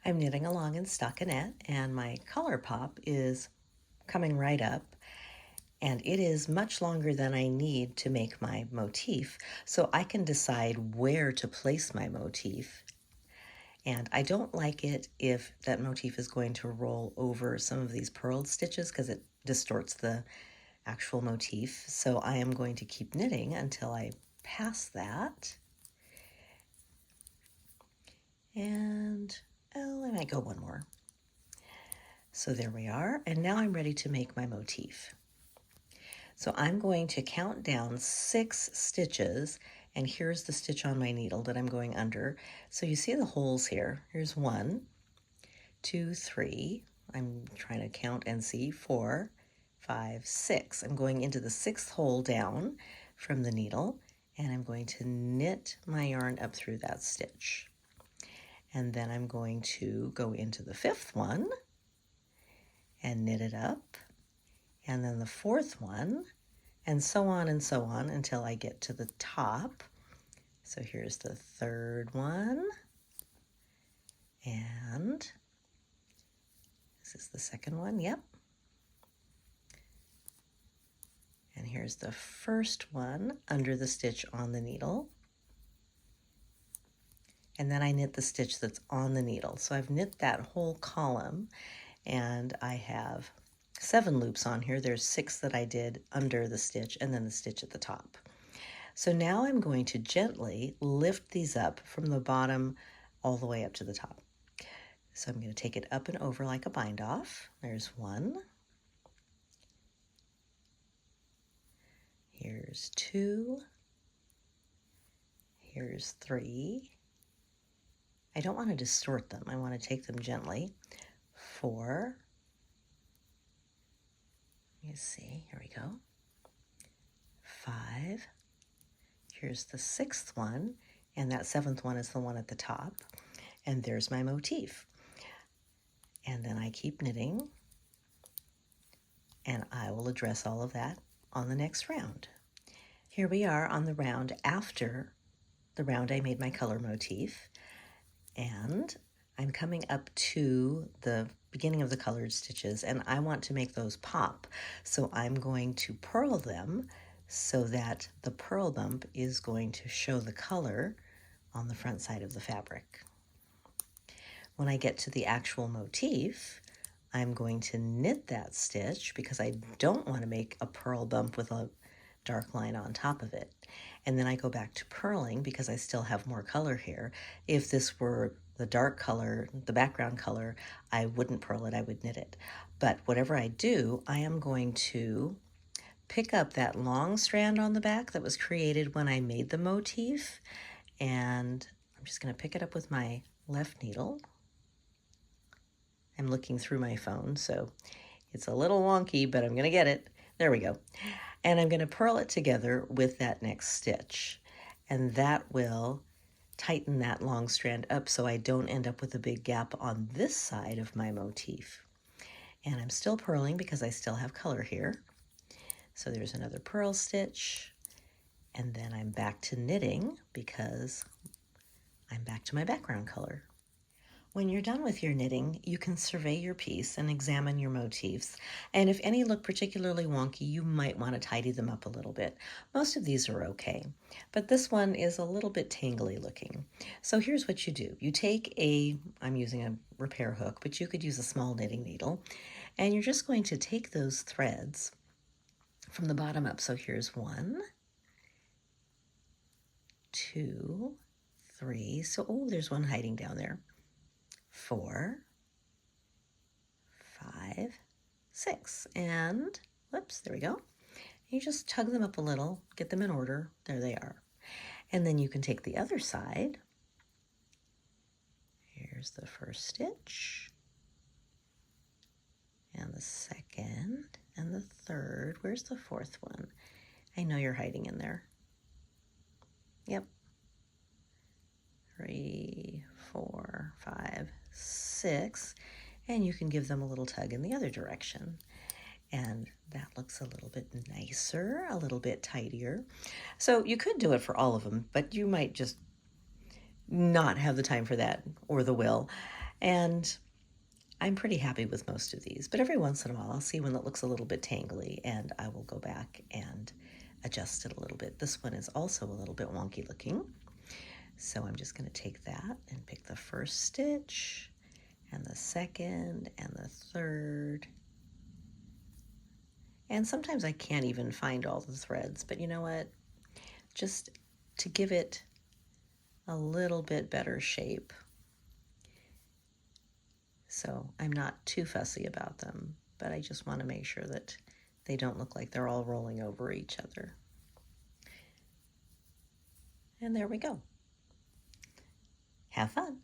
I'm knitting along in stockinette, and my color pop is coming right up, and it is much longer than I need to make my motif, so I can decide where to place my motif. And I don't like it if that motif is going to roll over some of these purled stitches because it distorts the actual motif. So I am going to keep knitting until I pass that. And oh, I might go one more. So there we are, and now I'm ready to make my motif. So I'm going to count down 6 stitches, and here's the stitch on my needle that I'm going under. So you see the holes here. Here's 1, 2, 3. I'm trying to count and see 4, 5, 6. I'm going into the 6th hole down from the needle, and I'm going to knit my yarn up through that stitch. And then I'm going to go into the 5th one and knit it up, and then the 4th one, and so on until I get to the top. So here's the 3rd one, and this is the 2nd one, yep. And here's the 1st one under the stitch on the needle. And then I knit the stitch that's on the needle. So I've knit that whole column, and I have 7 loops on here. There's 6 that I did under the stitch and then the stitch at the top. So now I'm going to gently lift these up from the bottom all the way up to the top. So I'm going to take it up and over like a bind off. There's 1. Here's 2. Here's 3. I don't want to distort them. I want to take them gently. 4. Let me see. Here we go. 5. Here's the 6th one, and that 7th one is the one at the top. And there's my motif. And then I keep knitting, and I will address all of that on the next round. Here we are on the round after the round I made my color motif, and I'm coming up to the beginning of the colored stitches, and I want to make those pop. So I'm going to purl them so that the purl bump is going to show the color on the front side of the fabric. When I get to the actual motif, I'm going to knit that stitch because I don't want to make a purl bump with a dark line on top of it. And then I go back to purling because I still have more color here. If this were the dark color, the background color, I wouldn't purl it, I would knit it. But whatever I do, I am going to pick up that long strand on the back that was created when I made the motif, and I'm just going to pick it up with my left needle. I'm looking through my phone, so it's a little wonky, but I'm going to get it. There we go. And I'm going to purl it together with that next stitch, and that will tighten that long strand up so I don't end up with a big gap on this side of my motif. And I'm still purling because I still have color here. So there's another purl stitch, and then I'm back to knitting because I'm back to my background color. When you're done with your knitting, you can survey your piece and examine your motifs, and if any look particularly wonky, you might want to tidy them up a little bit. Most of these are okay, but this one is a little bit tangly looking. So here's what you do. You take I'm using a repair hook, but you could use a small knitting needle, and you're just going to take those threads from the bottom up. So here's 1, 2, 3. So, oh, there's one hiding down there. 4, 5, 6, and whoops, there we go. You just tug them up a little, get them in order. There they are. And then you can take the other side. Here's the first stitch, and the 2nd, and the 3rd. Where's the 4th one? I know you're hiding in there. Yep. 3, 4, 5, 6, and you can give them a little tug in the other direction. And that looks a little bit nicer, a little bit tidier. So you could do it for all of them, but you might just not have the time for that or the will. And I'm pretty happy with most of these, but every once in a while I'll see one that looks a little bit tangly and I will go back and adjust it a little bit. This one is also a little bit wonky looking. So I'm just going to take that and pick the first stitch and the second and the third. And sometimes I can't even find all the threads, but you know what? Just to give it a little bit better shape. So I'm not too fussy about them, but I just want to make sure that they don't look like they're all rolling over each other. And there we go. Have fun.